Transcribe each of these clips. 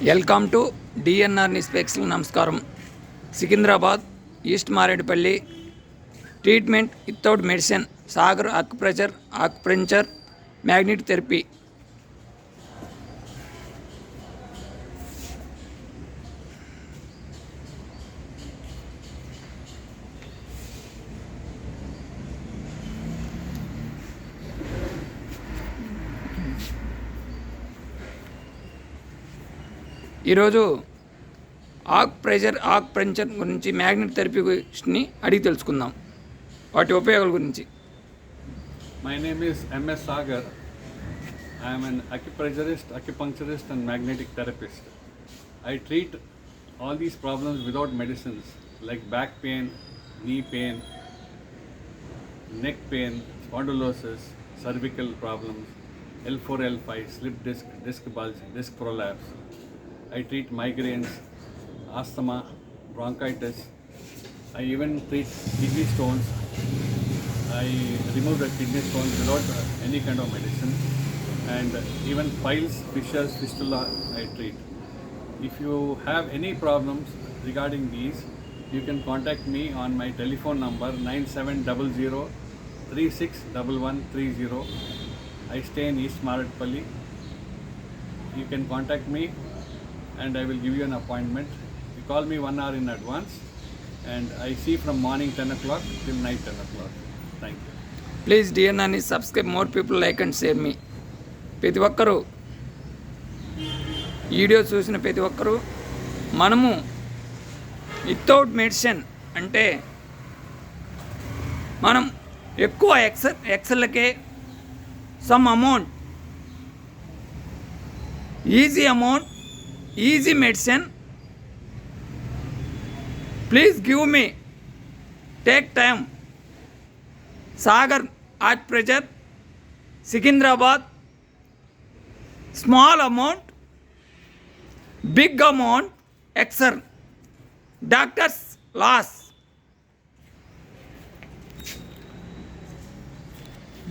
Welcome to DNR news ప్రేక్షకులకు నమస్కారం. Secunderabad east Marredpally treatment without medicine Sagar acupressure magnet therapy. ఈరోజు acupressure గురించి మ్యాగ్నెట్ థెరపీని అడిగి తెలుసుకుందాం, వాటి ఉపయోగాల గురించి. My name is M.S. Sagar. I am an acupressurist, acupuncturist and magnetic therapist. I treat all these problems without medicines like back pain, knee pain, neck pain, spondylosis, cervical problems, L4, L5, slip disc, disc bulge, disc prolapse. I treat migraines, asthma, bronchitis. I even treat kidney stones. I remove the kidney stones without any kind of medicine, and even piles, fissures, fistula I treat. If you have any problems regarding these, you can contact me on my telephone number 9700 361130. I stay in East Maradpalli. You can contact me and I will give you an appointment. You call me 1 hour in advance and I see from morning 10 o'clock till night 10 o'clock. Thank you. Please డిఎన్ఆర్ని subscribe, more people like and share me. ప్రతి ఒక్కరూ video చూసిన ప్రతి ఒక్కరూ మనము without medicine అంటే మనం ఎక్కువ ఎక్సెల్కే some amount, easy medicine. Please give me, take time. Sagar acupressure, Secunderabad. Small amount, big amount, ఎక్సర్. Doctors laws.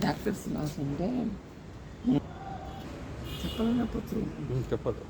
డాక్టర్స్ లాస్ అంటే చెప్పాలన్నప్పుడు చెప్పదు.